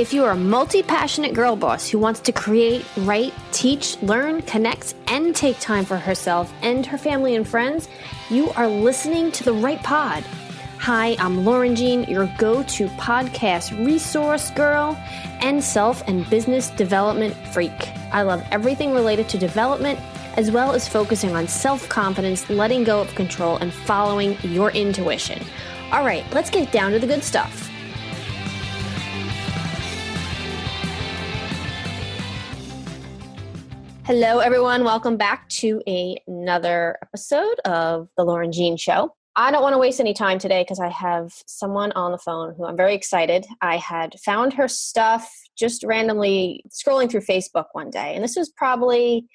If you are a multi-passionate girl boss who wants to create, write, teach, learn, connect, and take time for herself and her family and friends, you are listening to the right pod. Hi, I'm Lauren Jean, your go-to podcast resource girl and self and business development freak. I love everything related to development, as well as focusing on self-confidence, letting go of control, and following your intuition. All right, let's get down to the good stuff. Hello, everyone. Welcome back to another episode of The Lauren Jean Show. I don't want to waste any time today because I have someone on the phone who I'm very excited. I had found her stuff just randomly scrolling through Facebook one day. And this was probably,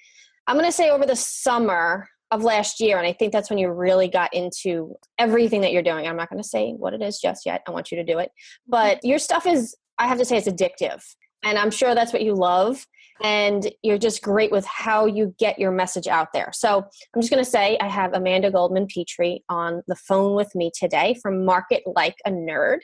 I'm going to say over the summer of last year. And I think that's when you really got into everything that you're doing. I'm not going to say what it is just yet. I want you to do it. But your stuff is, I have to say, it's addictive. And I'm sure that's what you love. And you're just great with how you get your message out there. So I'm just going to say I have Amanda Goldman-Petri on the phone with me today from Market Like a Nerd.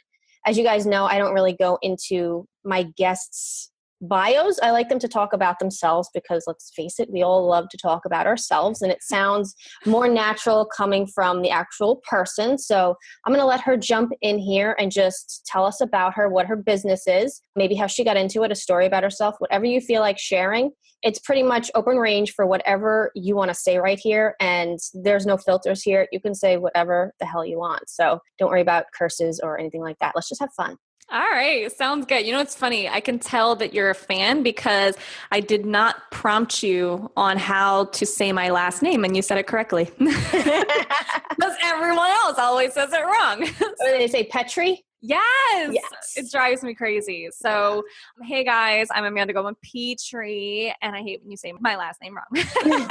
As you guys know, I don't really go into my guests' bios. I like them to talk about themselves because, let's face it, we all love to talk about ourselves, and it sounds more natural coming from the actual person. So I'm going to let her jump in here and just tell us about her, what her business is, maybe how she got into it, a story about herself, whatever you feel like sharing. It's pretty much open range for whatever you want to say right here, and there's no filters here. You can say whatever the hell you want. So don't worry about curses or anything like that. Let's just have fun. All right. Sounds good. You know, it's funny. I can tell that you're a fan because I did not prompt you on how to say my last name and you said it correctly. Because everyone else always says it wrong. What do they say? Petri? Yes. It drives me crazy. So, hey guys, I'm Amanda Goldman-Petri and I hate when you say my last name wrong.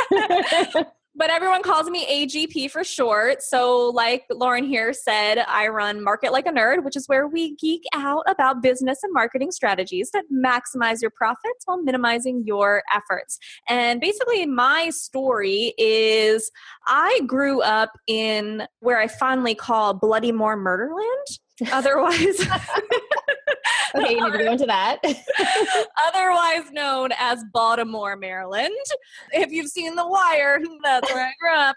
But everyone calls me AGP for short. So like Lauren here said, I run Market Like a Nerd, which is where we geek out about business and marketing strategies that maximize your profits while minimizing your efforts. And basically my story is I grew up in where I fondly call Bloody Moor Murderland. Otherwise... Okay, you need to go into that. Otherwise known as Baltimore, Maryland. If you've seen The Wire, that's where I grew up.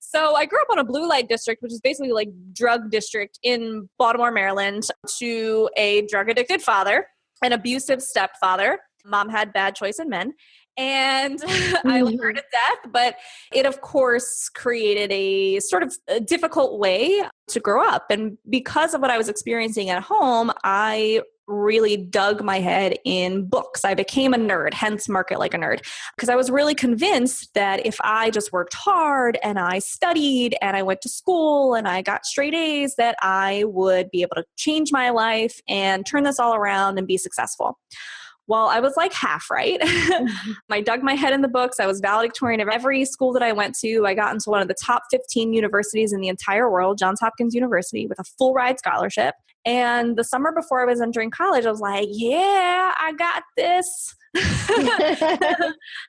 So I grew up on a blue light district, which is basically like drug district in Baltimore, Maryland, to a drug addicted father, an abusive stepfather. Mom had bad choice in men. And I loved her to death, but it of course created a sort of a difficult way to grow up. And because of what I was experiencing at home, I really dug my head in books. I became a nerd, hence Market Like a Nerd, because I was really convinced that if I just worked hard and I studied and I went to school and I got straight A's, that I would be able to change my life and turn this all around and be successful. Well, I was like half right. I dug my head in the books. I was valedictorian of every school that I went to. I got into one of the top 15 universities in the entire world, Johns Hopkins University, with a full ride scholarship. And the summer before I was entering college, I was like, yeah, I got this.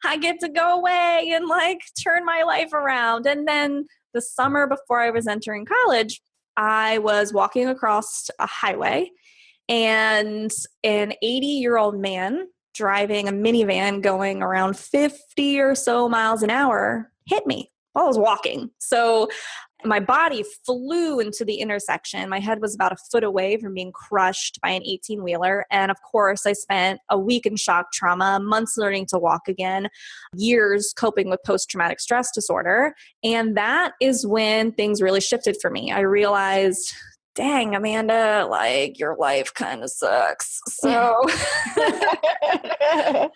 I get to go away and like turn my life around. And then the summer before I was entering college, I was walking across a highway and an 80-year-old man driving a minivan going around 50 or so miles an hour hit me while I was walking. So my body flew into the intersection. My head was about a foot away from being crushed by an 18-wheeler. And of course, I spent a week in shock trauma, months learning to walk again, years coping with post-traumatic stress disorder. And that is when things really shifted for me. I realized, dang, Amanda, like your life kind of sucks. So I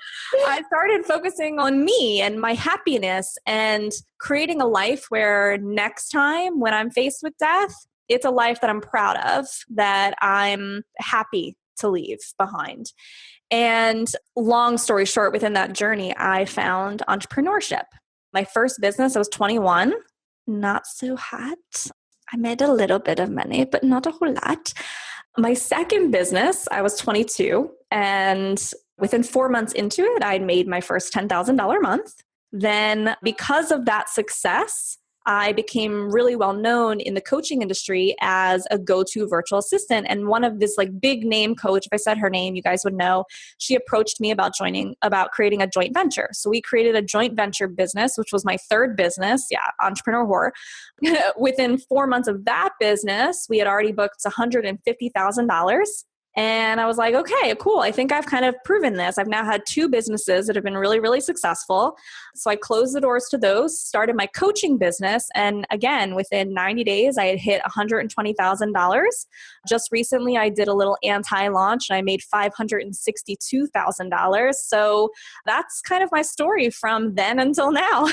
started focusing on me and my happiness and creating a life where next time when I'm faced with death, it's a life that I'm proud of, that I'm happy to leave behind. And long story short, within that journey, I found entrepreneurship. My first business, I was 21, not so hot. I made a little bit of money, but not a whole lot. My second business, I was 22, and within 4 months into it, I made my first $10,000 month. Then because of that success, I became really well known in the coaching industry as a go-to virtual assistant. And one of this like big name coach, if I said her name, you guys would know, she approached me about creating a joint venture. So we created a joint venture business, which was my third business. Yeah, entrepreneur whore. Within 4 months of that business, we had already booked $150,000. And I was like, okay, cool. I think I've kind of proven this. I've now had 2 businesses that have been really, really successful. So I closed the doors to those, started my coaching business. And again, within 90 days, I had hit $120,000. Just recently, I did a little anti-launch and I made $562,000. So that's kind of my story from then until now.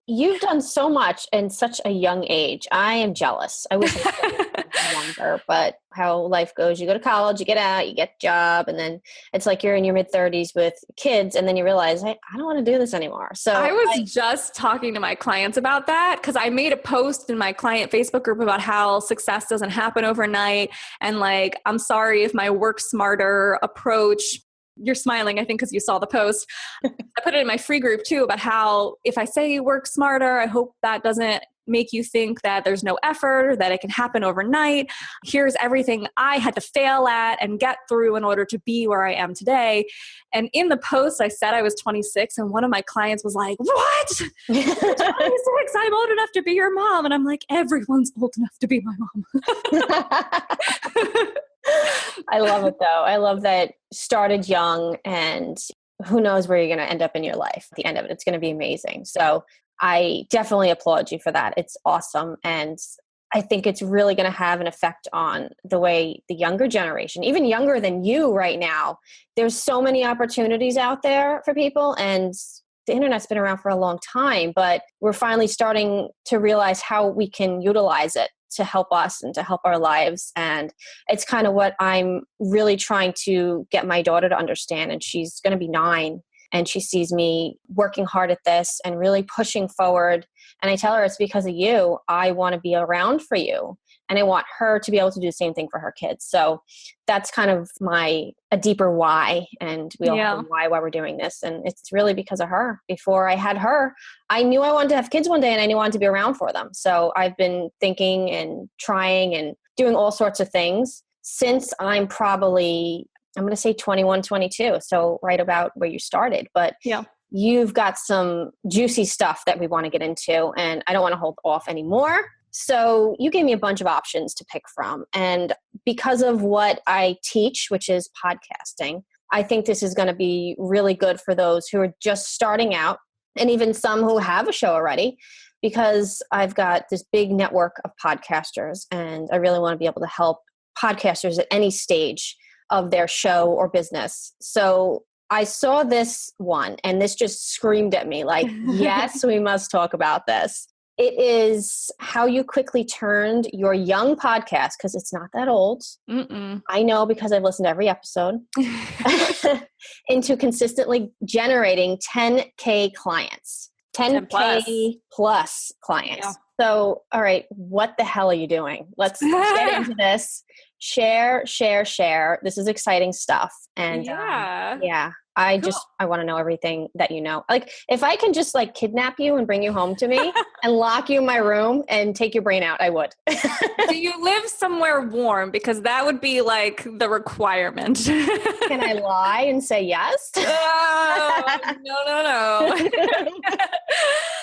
You've done so much in such a young age. I am jealous. I wish I was younger, but how life goes, you go to college, you get out, you get a job, and then it's like you're in your mid-30s with kids, and then you realize, hey, I don't want to do this anymore. So I was just talking to my clients about that because I made a post in my client Facebook group about how success doesn't happen overnight. And like, I'm sorry if my work smarter approach, you're smiling, I think, because you saw the post. I put it in my free group too about how if I say work smarter, I hope that doesn't make you think that there's no effort, that it can happen overnight. Here's everything I had to fail at and get through in order to be where I am today. And in the post, I said I was 26, and one of my clients was like, what? You're 26? I'm old enough to be your mom. And I'm like, everyone's old enough to be my mom. I love it though. I love that started young, and who knows where you're going to end up in your life at the end of it. It's going to be amazing. So I definitely applaud you for that. It's awesome. And I think it's really going to have an effect on the way the younger generation, even younger than you right now, there's so many opportunities out there for people, and the internet's been around for a long time, but we're finally starting to realize how we can utilize it to help us and to help our lives. And it's kind of what I'm really trying to get my daughter to understand. And she's going to be 9, and she sees me working hard at this and really pushing forward. And I tell her, it's because of you. I want to be around for you. And I want her to be able to do the same thing for her kids. So that's kind of a deeper why. And we all have a why we're doing this. And it's really because of her. Before I had her, I knew I wanted to have kids one day, and I knew I wanted to be around for them. So I've been thinking and trying and doing all sorts of things since I'm going to say 21, 22. So right about where you started, but you've got some juicy stuff that we want to get into, and I don't want to hold off anymore. So you gave me a bunch of options to pick from. And because of what I teach, which is podcasting, I think this is going to be really good for those who are just starting out, and even some who have a show already, because I've got this big network of podcasters, and I really want to be able to help podcasters at any stage of their show or business. So I saw this one, and this just screamed at me like, yes, we must talk about this. It is how you quickly turned your young podcast, because it's not that old. I know because I've listened to every episode, into consistently generating 10K clients, 10K plus clients. Yeah. So, all right, what the hell are you doing? Let's get into this. Share. This is exciting stuff. And I want to know everything that you know. Like, if I can just like kidnap you and bring you home to me and lock you in my room and take your brain out, I would. Do you live somewhere warm? Because that would be like the requirement. Can I lie and say yes? No.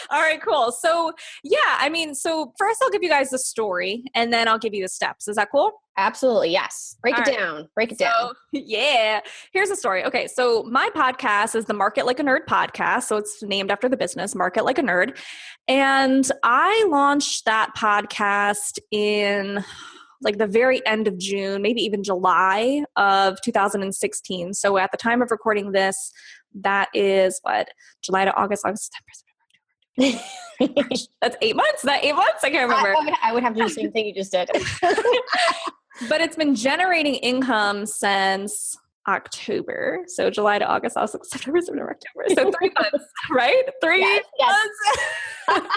All right, cool. So so first I'll give you guys the story, and then I'll give you the steps. Is that cool? Absolutely. Yes. Break it down. Yeah. Here's the story. Okay. So my podcast is the Market Like a Nerd podcast. So it's named after the business, Market Like a Nerd. And I launched that podcast in like the very end of June, maybe even July of 2016. So at the time of recording this, that is July to August, September, That's 8 months. Is that 8 months? I can't remember. I would have to do the same thing you just did. But it's been generating income since October. So July to August, I was like September, October. So 3 months, right? Three months.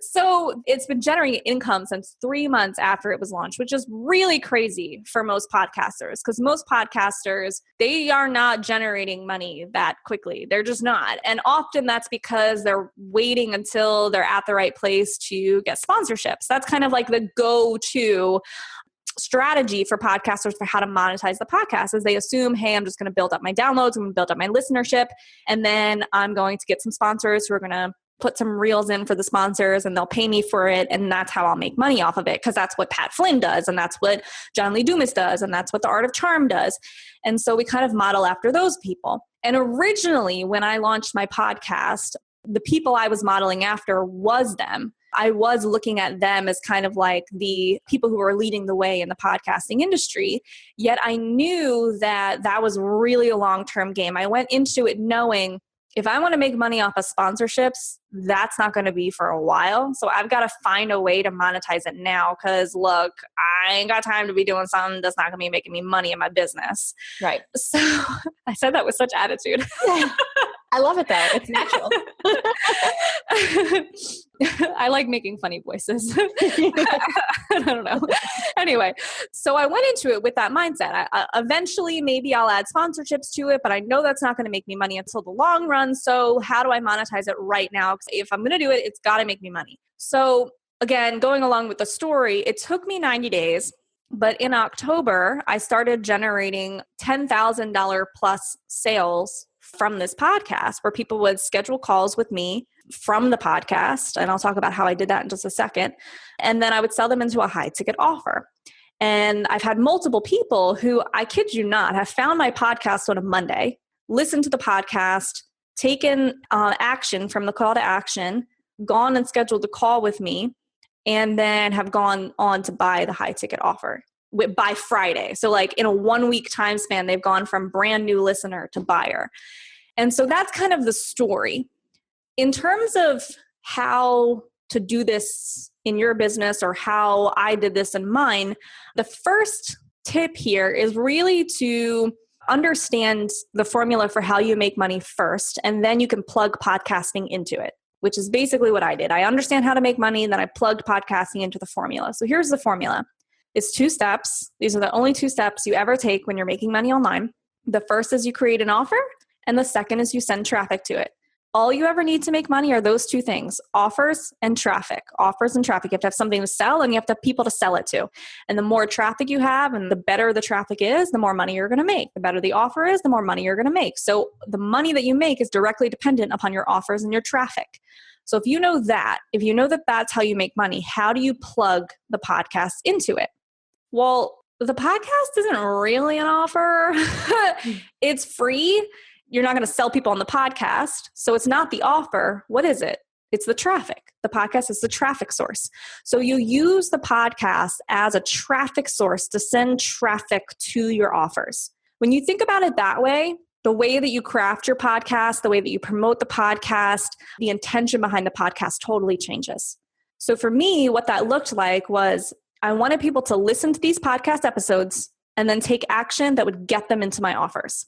So it's been generating income since 3 months after it was launched, which is really crazy for most podcasters, because most podcasters, they are not generating money that quickly. They're just not. And often that's because they're waiting until they're at the right place to get sponsorships. That's kind of like the go-to strategy for podcasters for how to monetize the podcast, is they assume, hey, I'm just going to build up my downloads, I'm going to build up my listenership, and then I'm going to get some sponsors who are going to put some reels in for the sponsors and they'll pay me for it. And that's how I'll make money off of it. Cause that's what Pat Flynn does. And that's what John Lee Dumas does. And that's what The Art of Charm does. And so we kind of model after those people. And originally when I launched my podcast, the people I was modeling after was them. I was looking at them as kind of like the people who were leading the way in the podcasting industry. Yet I knew that that was really a long-term game. I went into it knowing if I want to make money off of sponsorships, that's not going to be for a while. So I've got to find a way to monetize it now, because look, I ain't got time to be doing something that's not going to be making me money in my business. Right. So I said that with such attitude. I love it though. It's natural. I like making funny voices. I don't know. Anyway, so I went into it with that mindset. Eventually, maybe I'll add sponsorships to it, but I know that's not going to make me money until the long run. So how do I monetize it right now? Because if I'm going to do it, it's got to make me money. So again, going along with the story, it took me 90 days. But in October, I started generating $10,000 plus sales from this podcast, where people would schedule calls with me from the podcast. And I'll talk about how I did that in just a second. And then I would sell them into a high ticket offer. And I've had multiple people who, I kid you not, have found my podcast on a Monday, listened to the podcast, taken action from the call to action, gone and scheduled a call with me, and then have gone on to buy the high ticket offer by Friday. So like in a 1 week time span, they've gone from brand new listener to buyer. And so that's kind of the story. In terms of how to do this in your business, or how I did this in mine, the first tip here is really to understand the formula for how you make money first, and then you can plug podcasting into it, which is basically what I did. I understand how to make money, and then I plugged podcasting into the formula. So here's the formula. It's 2 steps. These are the only 2 steps you ever take when you're making money online. The first is you create an offer, and the second is you send traffic to it. All you ever need to make money are those 2 things, offers and traffic. Offers and traffic. You have to have something to sell, and you have to have people to sell it to. And the more traffic you have and the better the traffic is, the more money you're going to make. The better the offer is, the more money you're going to make. So the money that you make is directly dependent upon your offers and your traffic. So if you know that, if you know that that's how you make money, how do you plug the podcast into it? Well, the podcast isn't really an offer. It's free. You're not going to sell people on the podcast. So it's not the offer. What is it? It's the traffic. The podcast is the traffic source. So you use the podcast as a traffic source to send traffic to your offers. When you think about it that way, the way that you craft your podcast, the way that you promote the podcast, the intention behind the podcast totally changes. So for me, what that looked like was I wanted people to listen to these podcast episodes and then take action that would get them into my offers.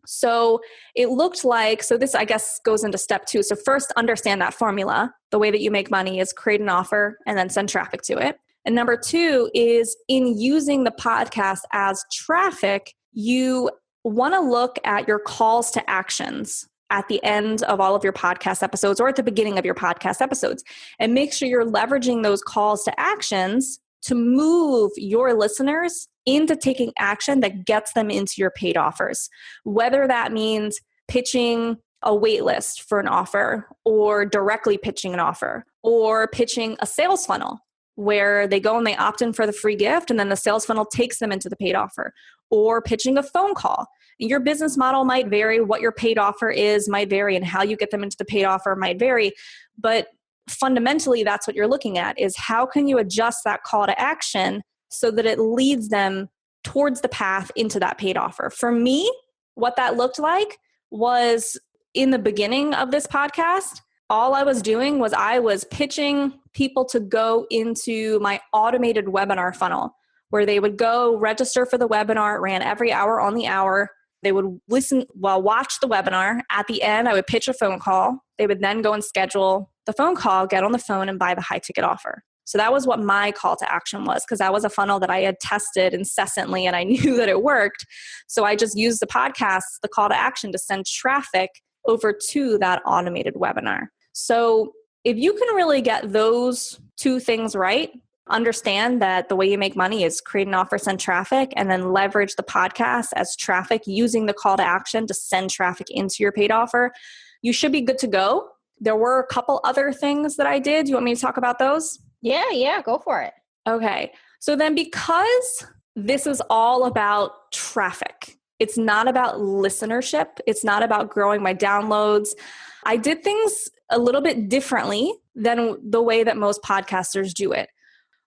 So it looked like, so this I guess goes into step 2. So first, understand that formula. The way that you make money is create an offer and then send traffic to it. And number 2 is in using the podcast as traffic, you want to look at your calls to actions at the end of all of your podcast episodes or at the beginning of your podcast episodes, and make sure you're leveraging those calls to actions to move your listeners into taking action that gets them into your paid offers. Whether that means pitching a wait list for an offer, or directly pitching an offer, or pitching a sales funnel where they go and they opt in for the free gift and then the sales funnel takes them into the paid offer, or pitching a phone call. Your business model might vary, what your paid offer is might vary, and how you get them into the paid offer might vary. But fundamentally, that's what you're looking at, is how can you adjust that call to action so that it leads them towards the path into that paid offer. For me, what that looked like was in the beginning of this podcast, all I was doing was I was pitching people to go into my automated webinar funnel, where they would go register for the webinar. It ran every hour on the hour. They would watch the webinar. At the end, I would pitch a phone call. They would then go and schedule the phone call, get on the phone, and buy the high ticket offer. So that was what my call to action was, because that was a funnel that I had tested incessantly and I knew that it worked. So I just used the podcast, the call to action, to send traffic over to that automated webinar. So if you can really get those two things right, understand that the way you make money is create an offer, send traffic, and then leverage the podcast as traffic using the call to action to send traffic into your paid offer, you should be good to go. There were a couple other things that I did. Do you want me to talk about those? Yeah, go for it. Okay. So then, because this is all about traffic, it's not about listenership, it's not about growing my downloads, I did things a little bit differently than the way that most podcasters do it.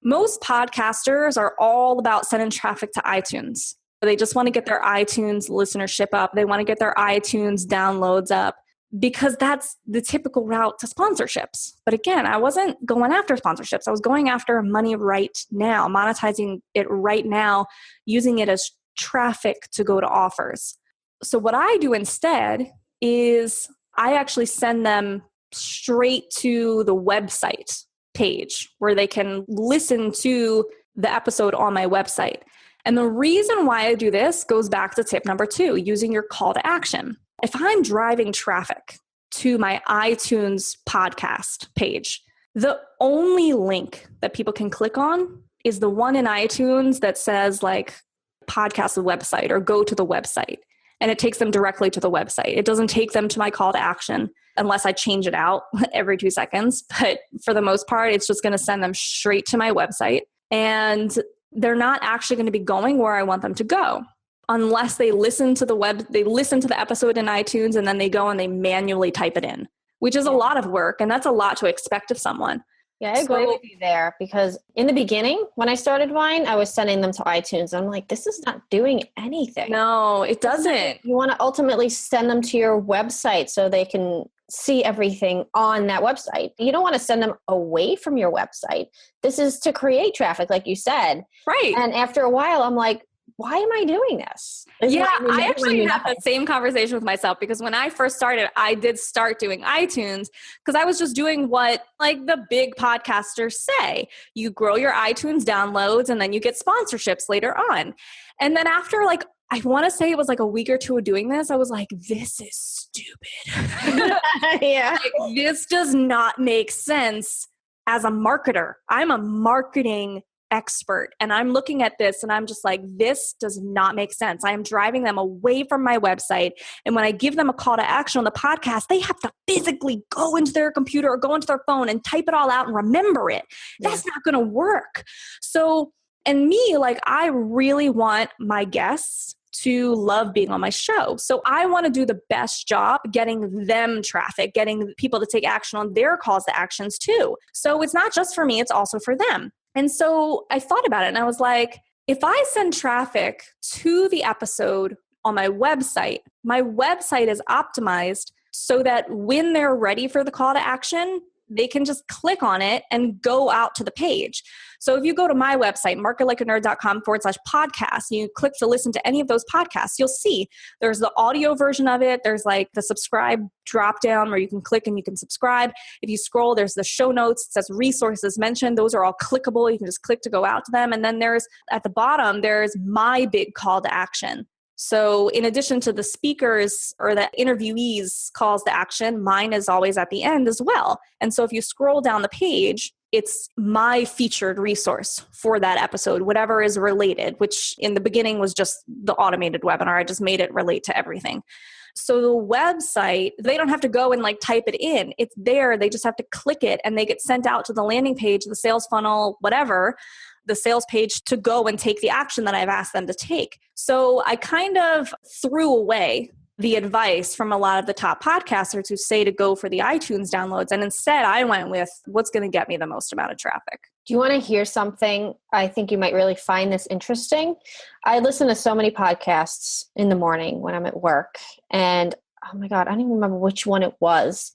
Most podcasters are all about sending traffic to iTunes. They just want to get their iTunes listenership up. They want to get their iTunes downloads up, because that's the typical route to sponsorships. But again, I wasn't going after sponsorships. I was going after money right now, monetizing it right now, using it as traffic to go to offers. So what I do instead is I actually send them straight to the website page where they can listen to the episode on my website. And the reason why I do this goes back to tip number 2, using your call to action. If I'm driving traffic to my iTunes podcast page, the only link that people can click on is the one in iTunes that says like podcast the website or go to the website. And it takes them directly to the website. It doesn't take them to my call to action unless I change it out every 2 seconds. But for the most part, it's just going to send them straight to my website. And they're not actually going to be going where I want them to go, unless they listen to the episode in iTunes and then they go and they manually type it in, which is a lot of work. And that's a lot to expect of someone. Yeah, I agree with you there, because in the beginning, when I started Vine, I was sending them to iTunes. I'm like, this is not doing anything. No, it doesn't. You want to ultimately send them to your website so they can see everything on that website. You don't want to send them away from your website. This is to create traffic, like you said. Right. And after a while, I'm like, why am I doing this? I actually had the same conversation with myself, because when I first started, I did start doing iTunes because I was just doing what like the big podcasters say. You grow your iTunes downloads and then you get sponsorships later on. And then after I want to say it was like a week or 2 of doing this, I was like, this is stupid. Yeah. This does not make sense as a marketer. I'm a marketing expert, and I'm looking at this and I'm just like, this does not make sense. I am driving them away from my website. And when I give them a call to action on the podcast, they have to physically go into their computer or go into their phone and type it all out and remember it. That's not going to work. So, and me, I really want my guests to love being on my show. So I want to do the best job getting them traffic, getting people to take action on their calls to actions too. So it's not just for me, it's also for them. And so I thought about it and I was like, if I send traffic to the episode on my website is optimized so that when they're ready for the call to action, they can just click on it and go out to the page. So if you go to my website, marketlikeanerd.com/podcast, you click to listen to any of those podcasts, you'll see there's the audio version of it. There's the subscribe drop down where you can click and you can subscribe. If you scroll, there's the show notes. It says resources mentioned. Those are all clickable. You can just click to go out to them. And then there's at the bottom, there's my big call to action. So in addition to the speakers or the interviewees' calls to action, mine is always at the end as well. And so if you scroll down the page, it's my featured resource for that episode, whatever is related, which in the beginning was just the automated webinar. I just made it relate to everything. So the website, they don't have to go and type it in. It's there. They just have to click it and they get sent out to the landing page, the sales funnel, whatever, the sales page to go and take the action that I've asked them to take. So I kind of threw away the advice from a lot of the top podcasters who say to go for the iTunes downloads. And instead I went with what's going to get me the most amount of traffic. Do you want to hear something? I think you might really find this interesting. I listen to so many podcasts in the morning when I'm at work. And oh my God, I don't even remember which one it was.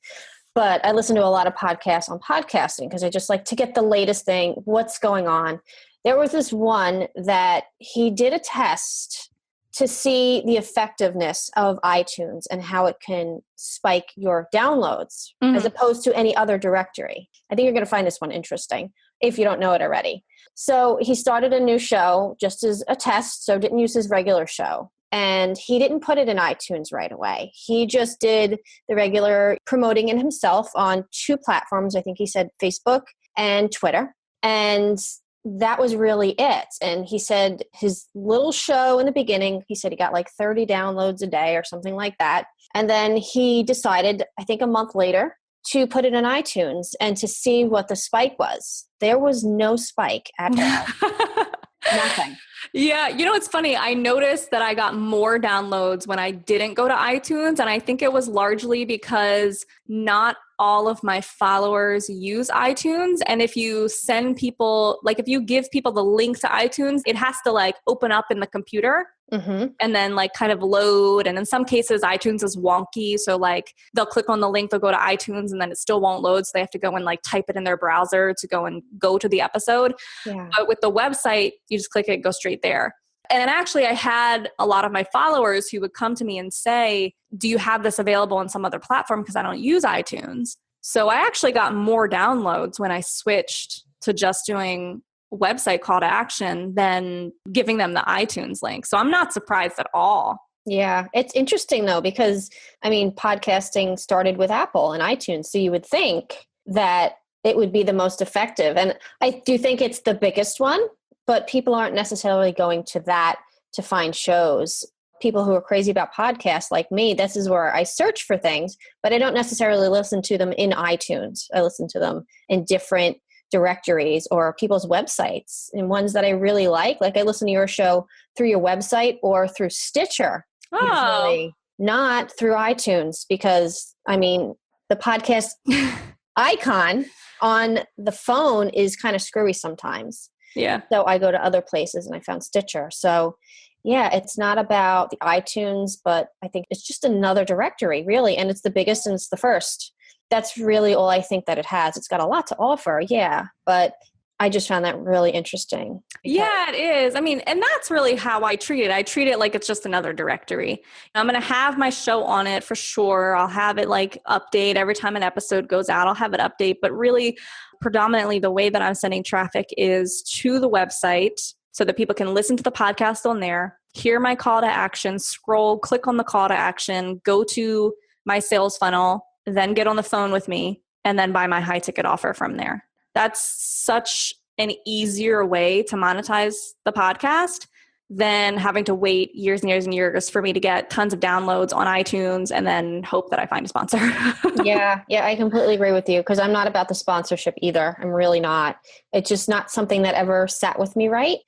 But I listen to a lot of podcasts on podcasting because I just like to get the latest thing, what's going on. There was this one that he did a test to see the effectiveness of iTunes and how it can spike your downloads as opposed to any other directory. I think you're going to find this one interesting if you don't know it already. So he started a new show just as a test, so didn't use his regular show. And he didn't put it in iTunes right away. He just did the regular promoting it himself on 2 platforms. I think he said Facebook and Twitter. And that was really it. And he said his little show in the beginning, he said he got like 30 downloads a day or something like that. And then he decided, I think a month later, to put it in iTunes and to see what the spike was. There was no spike at all. Nothing. Yeah. You know, it's funny. I noticed that I got more downloads when I didn't go to iTunes. And I think it was largely because not all of my followers use iTunes. And if you send people, like if you give people the link to iTunes, it has to like open up in the computer and then like kind of load. And in some cases, iTunes is wonky. So like they'll click on the link, they'll go to iTunes and then it still won't load. So they have to go and like type it in their browser to go to the episode. Yeah. But with the website, you just click it, go straight there. And actually, I had a lot of my followers who would come to me and say, do you have this available on some other platform? Because I don't use iTunes. So I actually got more downloads when I switched to just doing website call to action than giving them the iTunes link. So I'm not surprised at all. Yeah, it's interesting though, because I mean, podcasting started with Apple and iTunes. So you would think that it would be the most effective. And I do think it's the biggest one. But people aren't necessarily going to that to find shows. People who are crazy about podcasts like me, this is where I search for things, but I don't necessarily listen to them in iTunes. I listen to them in different directories or people's websites and ones that I really like. Like I listen to your show through your website or through Stitcher. Usually, not through iTunes because, I mean, the podcast icon on the phone is kind of screwy sometimes. Yeah. So I go to other places and I found Stitcher. So yeah, it's not about the iTunes, but I think it's just another directory really. And it's the biggest and it's the first. That's really all I think that it has. It's got a lot to offer. Yeah. But I just found that really interesting. Yeah, it is. I mean, and that's really how I treat it. I treat it like it's just another directory. I'm going to have my show on it for sure. I'll have it like update every time an episode goes out. I'll have it update, but really predominantly the way that I'm sending traffic is to the website so that people can listen to the podcast on there, hear my call to action, scroll, click on the call to action, go to my sales funnel, then get on the phone with me and then buy my high ticket offer from there. That's such an easier way to monetize the podcast than having to wait years and years and years for me to get tons of downloads on iTunes and then hope that I find a sponsor. Yeah, I completely agree with you because I'm not about the sponsorship either. I'm really not. It's just not something that ever sat with me right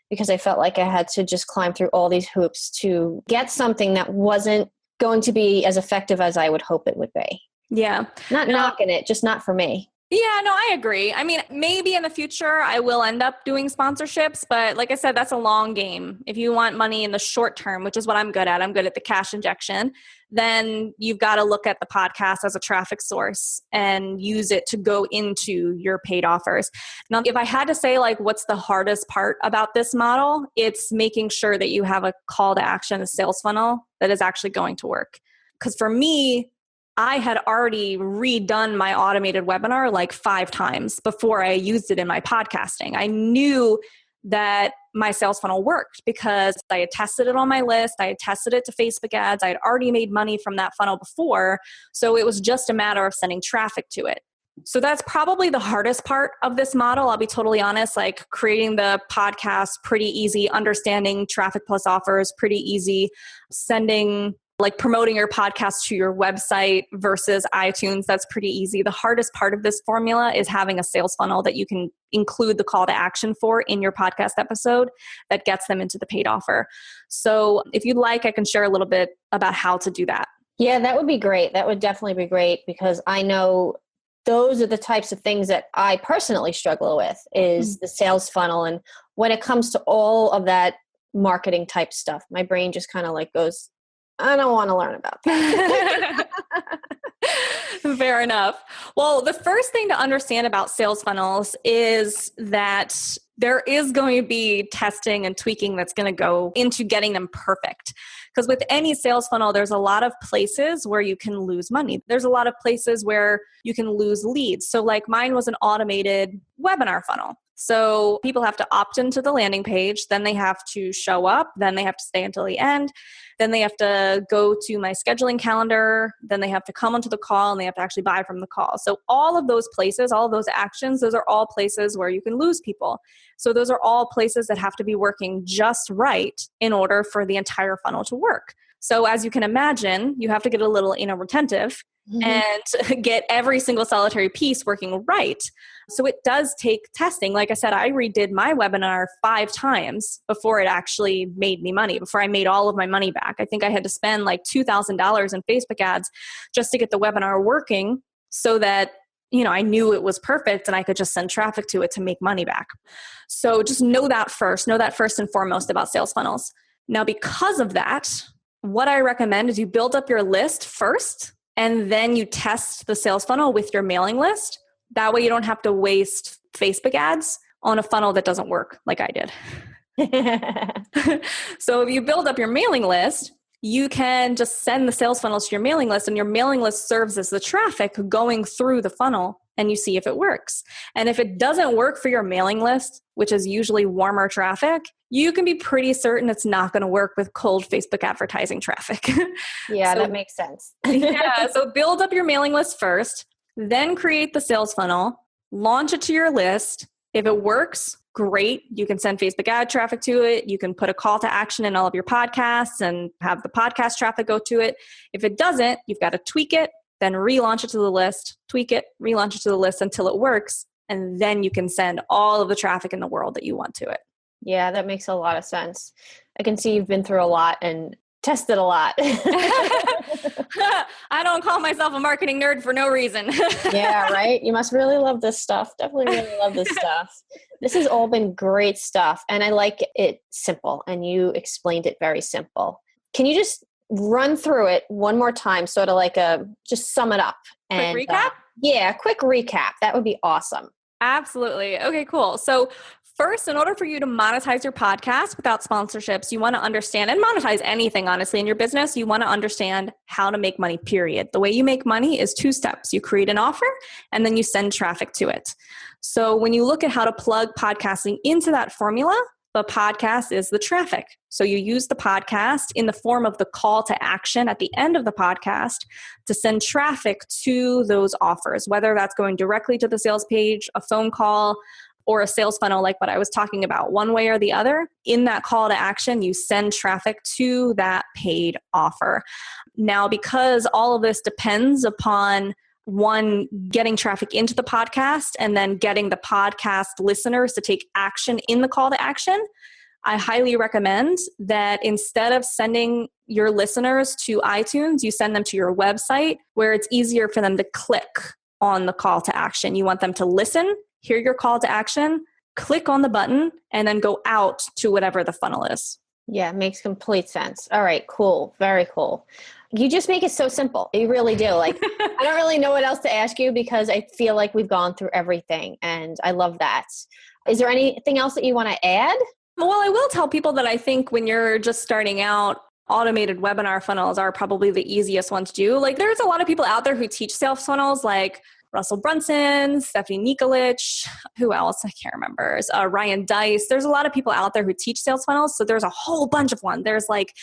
because I felt like I had to just climb through all these hoops to get something that wasn't going to be as effective as I would hope it would be. Yeah. Not knocking it, just not for me. Yeah, no, I agree. I mean, maybe in the future I will end up doing sponsorships, but like I said, that's a long game. If you want money in the short term, which is what I'm good at, I'm good at the cash injection, then you've got to look at the podcast as a traffic source and use it to go into your paid offers. Now, if I had to say like what's the hardest part about this model, it's making sure that you have a call to action, a sales funnel that is actually going to work. Because for me, I had already redone my automated webinar like 5 times before I used it in my podcasting. I knew that my sales funnel worked because I had tested it on my list. I had tested it to Facebook ads. I had already made money from that funnel before. So it was just a matter of sending traffic to it. So that's probably the hardest part of this model. I'll be totally honest, like creating the podcast, pretty easy, understanding traffic plus offers, pretty easy, like promoting your podcast to your website versus iTunes, that's pretty easy. The hardest part of this formula is having a sales funnel that you can include the call to action for in your podcast episode that gets them into the paid offer. So if you'd like, I can share a little bit about how to do that. Yeah, that would be great. That would definitely be great because I know those are the types of things that I personally struggle with is the sales funnel. And when it comes to all of that marketing type stuff, my brain just kind of like goes, I don't want to learn about that. Fair enough. Well, the first thing to understand about sales funnels is that there is going to be testing and tweaking that's going to go into getting them perfect. Because with any sales funnel, there's a lot of places where you can lose money. There's a lot of places where you can lose leads. So like mine was an automated webinar funnel. So people have to opt into the landing page, then they have to show up, then they have to stay until the end, then they have to go to my scheduling calendar, then they have to come onto the call, and they have to actually buy from the call. So all of those places, all of those actions, those are all places where you can lose people. So those are all places that have to be working just right in order for the entire funnel to work. So as you can imagine, you have to get a little retentive and get every single solitary piece working right. So it does take testing. Like I said, I redid my webinar 5 times before it actually made me money, before I made all of my money back. I think I had to spend like $2,000 in Facebook ads just to get the webinar working so that, you know, I knew it was perfect and I could just send traffic to it to make money back. So just know that first and foremost about sales funnels. Now, because of that, what I recommend is you build up your list first, and then you test the sales funnel with your mailing list. That way you don't have to waste Facebook ads on a funnel that doesn't work like I did. So if you build up your mailing list, you can just send the sales funnels to your mailing list, and your mailing list serves as the traffic going through the funnel, and you see if it works. And if it doesn't work for your mailing list, which is usually warmer traffic, you can be pretty certain it's not going to work with cold Facebook advertising traffic. Yeah, that makes sense. Yeah, so build up your mailing list first, then create the sales funnel, launch it to your list. If it works, great. You can send Facebook ad traffic to it. You can put a call to action in all of your podcasts and have the podcast traffic go to it. If it doesn't, you've got to tweak it, then relaunch it to the list, tweak it, relaunch it to the list until it works. And then you can send all of the traffic in the world that you want to it. Yeah, that makes a lot of sense. I can see you've been through a lot and tested a lot. I don't call myself a marketing nerd for no reason. Yeah, right? You must really love this stuff. Definitely really love this stuff. This has all been great stuff. And I like it simple. And you explained it very simple. Can you just run through it one more time, sort of like just sum it up? And quick recap? Yeah, quick recap. That would be awesome. Absolutely. Okay, cool. So first, in order for you to monetize your podcast without sponsorships, you want to understand, and monetize anything, honestly, in your business, you want to understand how to make money, period. The way you make money is 2 steps. You create an offer, and then you send traffic to it. So when you look at how to plug podcasting into that formula, the podcast is the traffic. So you use the podcast in the form of the call to action at the end of the podcast to send traffic to those offers, whether that's going directly to the sales page, a phone call, or a sales funnel like what I was talking about. One way or the other, in that call to action, you send traffic to that paid offer. Now, because all of this depends upon one, getting traffic into the podcast and then getting the podcast listeners to take action in the call to action, I highly recommend that instead of sending your listeners to iTunes, you send them to your website where it's easier for them to click on the call to action. You want them to listen, hear your call to action, click on the button, and then go out to whatever the funnel is. Yeah, it makes complete sense. All right, cool. Very cool. You just make it so simple. You really do. Like, I don't really know what else to ask you because I feel like we've gone through everything, and I love that. Is there anything else that you want to add? Well, I will tell people that I think when you're just starting out, automated webinar funnels are probably the easiest one to do. Like, there's a lot of people out there who teach sales funnels, like Russell Brunson, Stephanie Nikolic, who else? I can't remember. Ryan Dice. There's a lot of people out there who teach sales funnels. So there's a whole bunch of one. There's like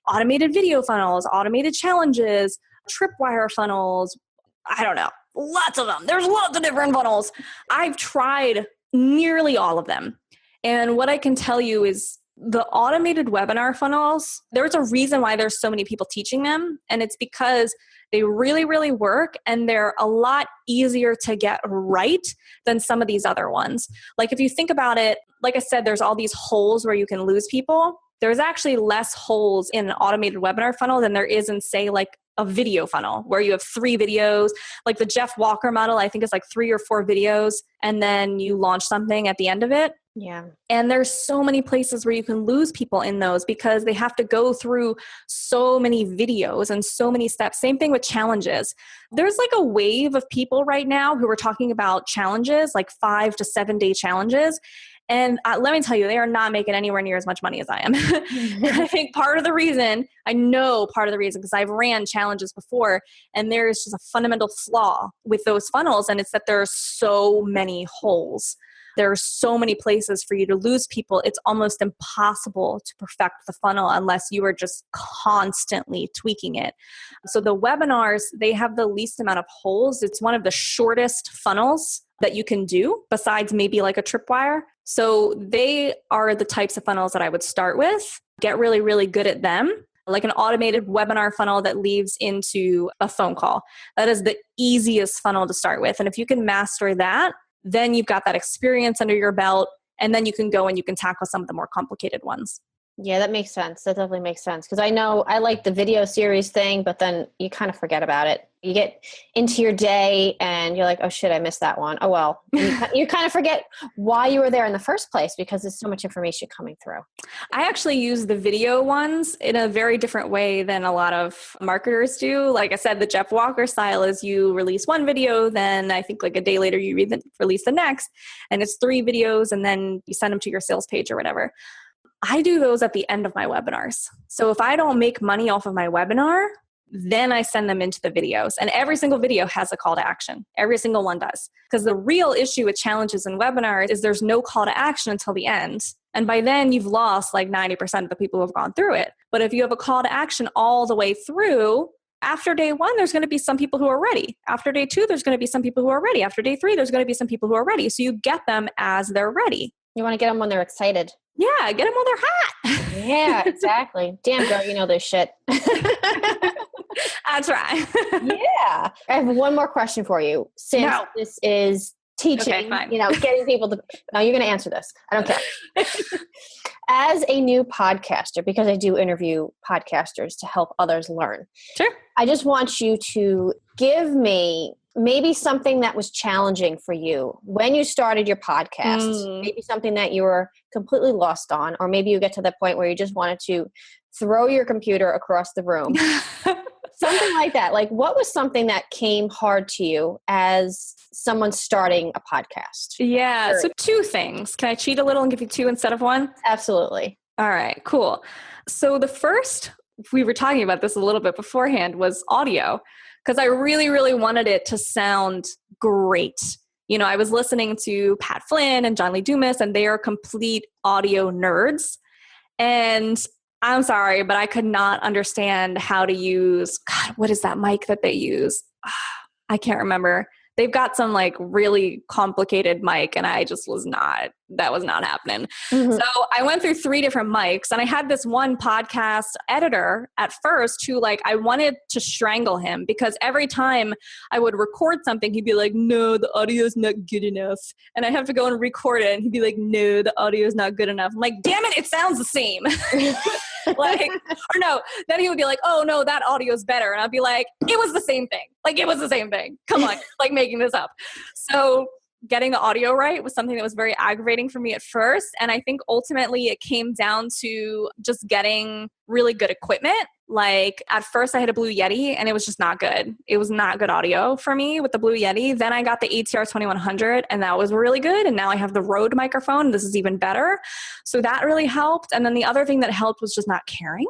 automated video funnels, automated challenges, tripwire funnels. I don't know. Lots of them. There's lots of different funnels. I've tried nearly all of them. And what I can tell you is the automated webinar funnels, there's a reason why there's so many people teaching them. And it's because they really, really work, and they're a lot easier to get right than some of these other ones. Like, if you think about it, like I said, there's all these holes where you can lose people. There's actually less holes in an automated webinar funnel than there is in, say, like a video funnel where you have 3 videos. Like the Jeff Walker model, I think it's like 3 or 4 videos, and then you launch something at the end of it. Yeah. And there's so many places where you can lose people in those because they have to go through so many videos and so many steps. Same thing with challenges. There's like a wave of people right now who are talking about challenges, like 5 to 7 day challenges. And let me tell you, they are not making anywhere near as much money as I am. I think part of the reason, because I've ran challenges before, and there's just a fundamental flaw with those funnels, and it's that there are so many holes. There are so many places for you to lose people. It's almost impossible to perfect the funnel unless you are just constantly tweaking it. So the webinars, they have the least amount of holes. It's one of the shortest funnels that you can do besides maybe like a tripwire. So they are the types of funnels that I would start with, get really, really good at them. Like an automated webinar funnel that leads into a phone call. That is the easiest funnel to start with. And if you can master that, then you've got that experience under your belt, and then you can go and you can tackle some of the more complicated ones. Yeah, that makes sense. That definitely makes sense. Because I know I like the video series thing, but then you kind of forget about it. You get into your day and you're like, oh shit, I missed that one. Oh well. And you kind of forget why you were there in the first place because there's so much information coming through. I actually use the video ones in a very different way than a lot of marketers do. Like I said, the Jeff Walker style is you release one video, then I think like a day later you release the next, and it's 3 videos, and then you send them to your sales page or whatever. I do those at the end of my webinars. So if I don't make money off of my webinar, then I send them into the videos. And every single video has a call to action. Every single one does. Because the real issue with challenges and webinars is there's no call to action until the end. And by then you've lost like 90% of the people who have gone through it. But if you have a call to action all the way through, after day 1, there's going to be some people who are ready. After day 2, there's going to be some people who are ready. After day 3, there's going to be some people who are ready. So you get them as they're ready. You want to get them when they're excited. Yeah, get them while they're hot. Yeah, exactly. Damn girl, you know this shit. That's right. Yeah. I have one more question for you. Since this is teaching, getting people to, no, you're going to answer this. I don't care. As a new podcaster, because I do interview podcasters to help others learn. Sure. I just want you to give me maybe something that was challenging for you when you started your podcast, maybe something that you were completely lost on, or maybe you get to the point where you just wanted to throw your computer across the room. Something like that. Like, what was something that came hard to you as someone starting a podcast? Yeah. So 2 things. Can I cheat a little and give you 2 instead of 1? Absolutely. All right, cool. So the first, we were talking about this a little bit beforehand, was audio. Because I really, really wanted it to sound great. I was listening to Pat Flynn and John Lee Dumas, and they are complete audio nerds. And I'm sorry, but I could not understand how to use, God, what is that mic that they use? I can't remember. They've got some like really complicated mic, and that was not happening. Mm-hmm. So I went through 3 different mics, and I had this one podcast editor at first who I wanted to strangle him, because every time I would record something, he'd be like, no, the audio's not good enough. And I have to go and record it, and he'd be like, no, the audio's not good enough. I'm like, damn it sounds the same. Or no, then he would be like, oh no, that audio's better. And I'd be like, it was the same thing. It was the same thing. Come on, making this up. So getting the audio right was something that was very aggravating for me at first. And I think ultimately it came down to just getting really good equipment. At first I had a Blue Yeti, and it was just not good. It was not good audio for me with the Blue Yeti. Then I got the ATR 2100, and that was really good. And now I have the Rode microphone. This is even better. So that really helped. And then the other thing that helped was just not caring.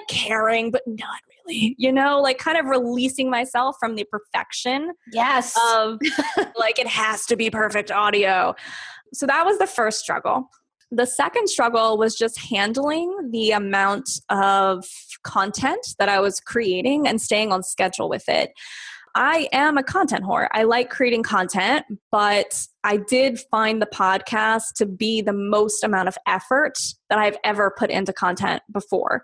Caring, but not really, kind of releasing myself from the perfection. Yes. Of it has to be perfect audio. So that was the first struggle. The second struggle was just handling the amount of content that I was creating and staying on schedule with it. I am a content whore. I like creating content, but I did find the podcast to be the most amount of effort that I've ever put into content before.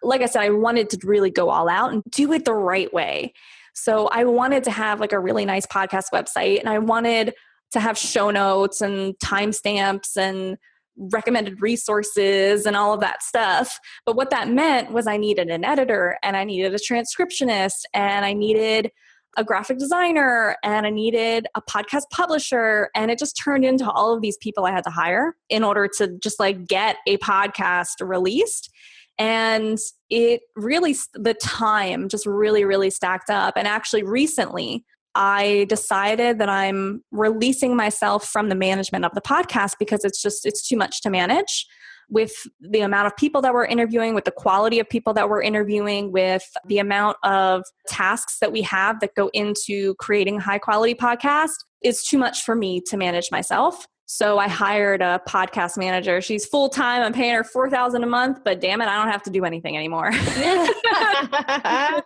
Like I said, I wanted to really go all out and do it the right way. So I wanted to have a really nice podcast website, and I wanted to have show notes and timestamps and recommended resources and all of that stuff. But what that meant was I needed an editor, and I needed a transcriptionist, and I needed a graphic designer, and I needed a podcast publisher. And it just turned into all of these people I had to hire in order to just get a podcast released. And it really, the time just really, really stacked up. And actually recently I decided that I'm releasing myself from the management of the podcast because it's too much to manage with the amount of people that we're interviewing, with the quality of people that we're interviewing, with the amount of tasks that we have that go into creating a high quality podcast. It's too much for me to manage myself. So I hired a podcast manager. She's full-time. I'm paying her $4,000 a month, but damn it, I don't have to do anything anymore. That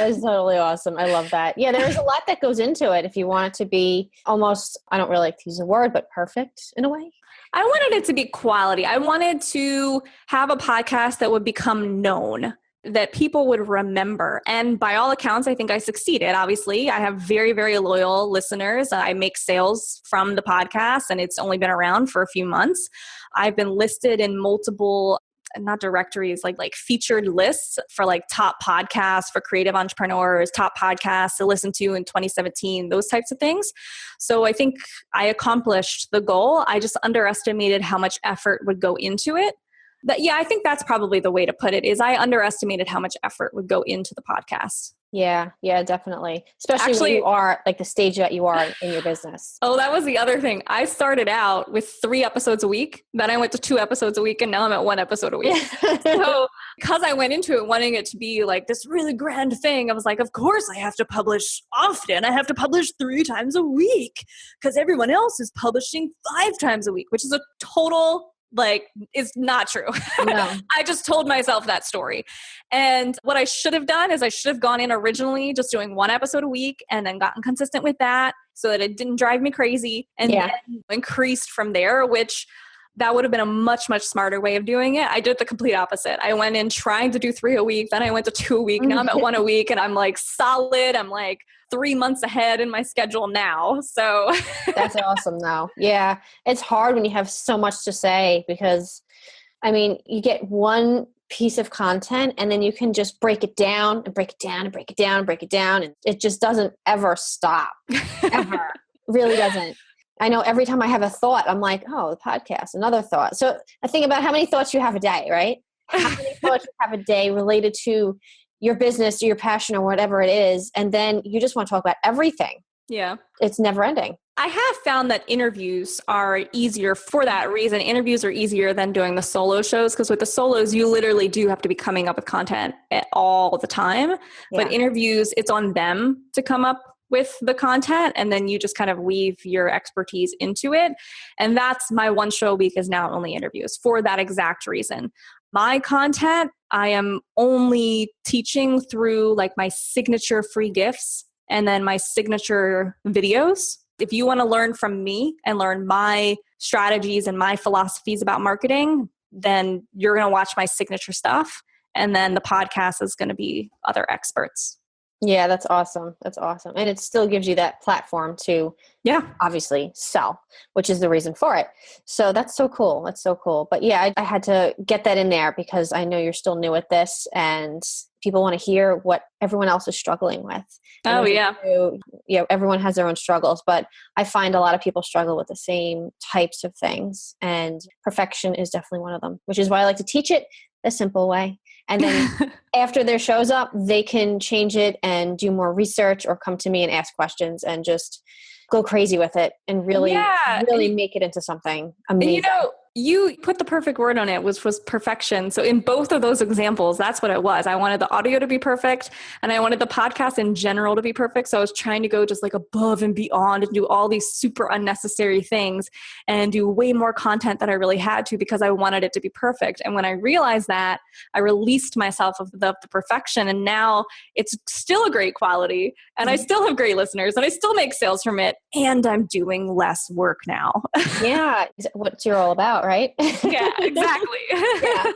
is totally awesome. I love that. Yeah, there's a lot that goes into it if you want it to be almost, I don't really like to use the word, but perfect in a way. I wanted it to be quality. I wanted to have a podcast that would become known, that people would remember. And by all accounts, I think I succeeded. Obviously, I have very, very loyal listeners. I make sales from the podcast, and it's only been around for a few months. I've been listed in multiple, not directories, like featured lists for like top podcasts for creative entrepreneurs, top podcasts to listen to in 2017, those types of things. So I think I accomplished the goal. I just underestimated how much effort would go into it. But yeah, I think that's probably the way to put it, is I underestimated how much effort would go into the podcast. Yeah, definitely. Especially when you are like the stage that you are in your business. Oh, that was the other thing. I started out with 3 episodes a week. Then I went to 2 episodes a week, and now I'm at 1 episode a week. So because I went into it wanting it to be like this really grand thing, I was like, of course I have to publish often. I have to publish 3 times a week because everyone else is publishing 5 times a week, which is a total it's not true. No. I just told myself that story. And what I should have done is I should have gone in originally just doing 1 episode a week and then gotten consistent with that so that it didn't drive me crazy, and then increased from there, which that would have been a much, much smarter way of doing it. I did the complete opposite. I went in trying to do 3 a week. Then I went to 2 a week. Now I'm at 1 a week, and I'm like solid. I'm like 3 months ahead in my schedule now. So that's awesome though. Yeah. It's hard when you have so much to say because, I mean, you get one piece of content and then you can just break it down and break it down and break it down and break it down. And it just doesn't ever stop. Ever. Really doesn't. I know every time I have a thought, I'm like, oh, the podcast, another thought. So I think about how many thoughts you have a day, right? How many thoughts you have a day related to your business or your passion or whatever it is. And then you just want to talk about everything. Yeah. It's never ending. I have found that interviews are easier for that reason. Interviews are easier than doing the solo shows, because with the solos, you literally do have to be coming up with content all the time. Yeah. But interviews, it's on them to come up with the content, and then you just kind of weave your expertise into it. And that's my 1 show a week is now only interviews for that exact reason. My content, I am only teaching through like my signature free gifts and then my signature videos. If you want to learn from me and learn my strategies and my philosophies about marketing, then you're going to watch my signature stuff. And then the podcast is going to be other experts. Yeah, that's awesome. That's awesome. And it still gives you that platform to obviously sell, which is the reason for it. So that's so cool. That's so cool. But yeah, I had to get that in there because I know you're still new at this and people want to hear what everyone else is struggling with. Oh, yeah. Everyone has their own struggles, but I find a lot of people struggle with the same types of things, and perfection is definitely one of them, which is why I like to teach it the simple way. And then after their show's up, they can change it and do more research or come to me and ask questions and just go crazy with it and really make it into something amazing. And you put the perfect word on it, was perfection. So in both of those examples, that's what it was. I wanted the audio to be perfect, and I wanted the podcast in general to be perfect. So I was trying to go just like above and beyond and do all these super unnecessary things and do way more content than I really had to because I wanted it to be perfect. And when I realized that, I released myself of the perfection, and now it's still a great quality, and I still have great listeners, and I still make sales from it, and I'm doing less work now. Yeah. What you're all about, right? Yeah, exactly. Yeah.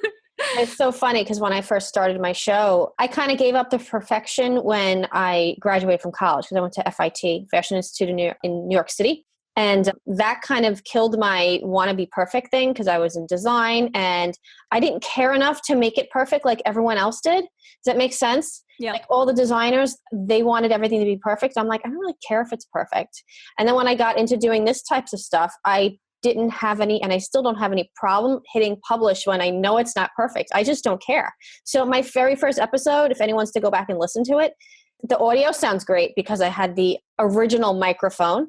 It's so funny because when I first started my show, I kind of gave up the perfection when I graduated from college because I went to FIT, Fashion Institute in New York City. And that kind of killed my want to be perfect thing because I was in design and I didn't care enough to make it perfect like everyone else did. Does that make sense? Yeah. Like all the designers, they wanted everything to be perfect. I'm like, I don't really care if it's perfect. And then when I got into doing this types of stuff, I didn't have any, and I still don't have any problem hitting publish when I know it's not perfect. I just don't care. So my very first episode, if anyone's to go back and listen to it, The audio sounds great because I had the original microphone,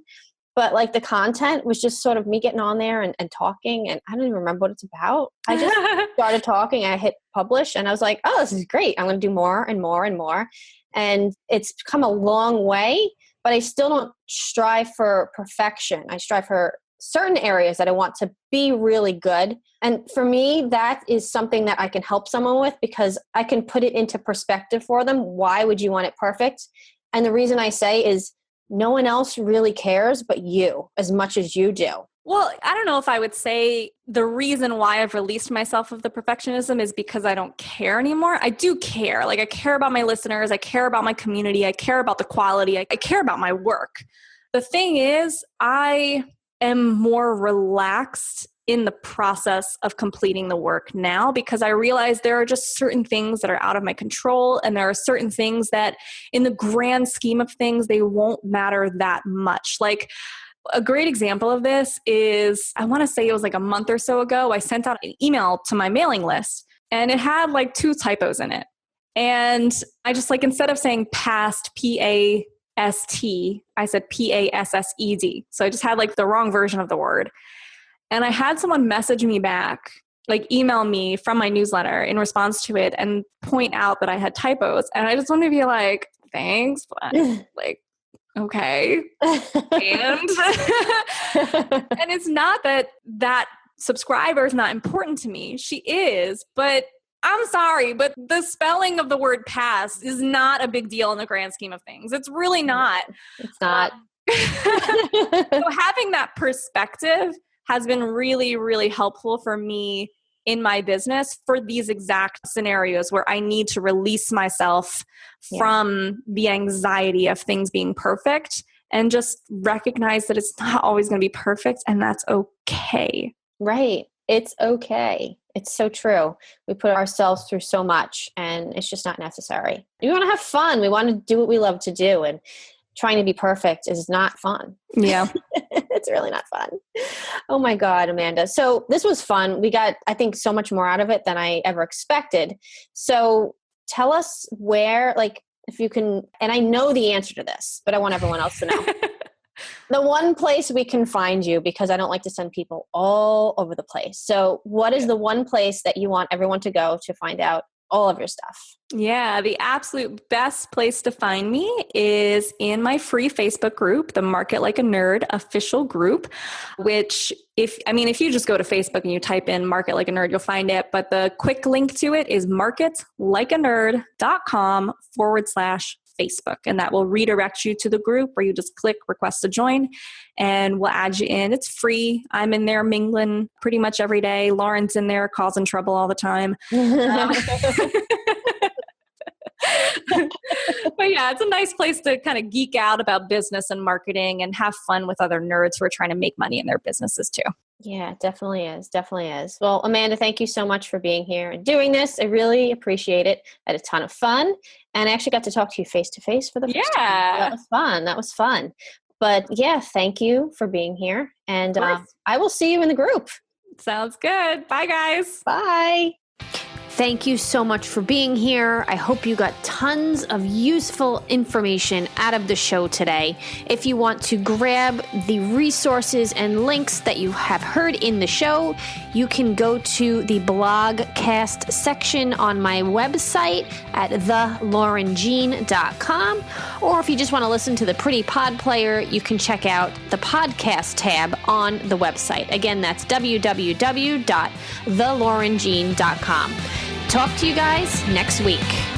but like the content was just sort of me getting on there and talking, and I don't even remember what it's about. I just started talking, I hit publish, and I was like, oh, this is great. I'm going to do more and more and more. And it's come a long way, but I still don't strive for perfection. I strive for certain areas that I want to be really good. And for me, that is something that I can help someone with because I can put it into perspective for them. Why would you want it perfect? And the reason I say is no one else really cares but you as much as you do. Well, I don't know if I would say the reason why I've released myself of the perfectionism is because I don't care anymore. I do care. Like I care about my listeners. I care about my community. I care about the quality. I care about my work. The thing is, I am more relaxed in the process of completing the work now because I realize there are just certain things that are out of my control, and there are certain things that in the grand scheme of things, they won't matter that much. Like a great example of this is, I want to say it was like a month or so ago, I sent out an email to my mailing list and it had like 2 typos in it. And I just like, instead of saying past, P-A-S-T, I said P-A-S-S-E-D. So I just had like the wrong version of the word. And I had someone message me back, like email me from my newsletter in response to it and point out that I had typos. And I just want to be like, thanks, but like, okay. And it's not that that subscriber is not important to me. She is, but I'm sorry, but the spelling of the word past is not a big deal in the grand scheme of things. It's really not. It's not. So having that perspective has been really, really helpful for me in my business for these exact scenarios where I need to release myself from the anxiety of things being perfect and just recognize that it's not always going to be perfect, and that's okay. Right. It's okay. It's so true. We put ourselves through so much and it's just not necessary. We want to have fun. We want to do what we love to do, and trying to be perfect is not fun. Yeah. It's really not fun. Oh my God, Amanda. So this was fun. We got, I think, so much more out of it than I ever expected. So tell us where, like, if you can, and I know the answer to this, but I want everyone else to know. The one place we can find you, because I don't like to send people all over the place. So what is the one place that you want everyone to go to find out all of your stuff? Yeah, the absolute best place to find me is in my free Facebook group, the Market Like a Nerd official group, which if you just go to Facebook and you type in Market Like a Nerd, you'll find it. But the quick link to it is marketlikeanerd.com/Facebook. And that will redirect you to the group where you just click request to join and we'll add you in. It's free. I'm in there mingling pretty much every day. Lauren's in there causing trouble all the time. But yeah, it's a nice place to kind of geek out about business and marketing and have fun with other nerds who are trying to make money in their businesses too. Yeah, it definitely is. Definitely is. Well, Amanda, thank you so much for being here and doing this. I really appreciate it. I had a ton of fun. And I actually got to talk to you face to face for the first time. That was fun. That was fun. But yeah, thank you for being here. And I will see you in the group. Sounds good. Bye, guys. Bye. Thank you so much for being here. I hope you got tons of useful information out of the show today. If you want to grab the resources and links that you have heard in the show, you can go to the blogcast section on my website at thelaurenjean.com. Or if you just want to listen to the pretty pod player, you can check out the podcast tab on the website. Again, that's www.thelaurenjean.com. Talk to you guys next week.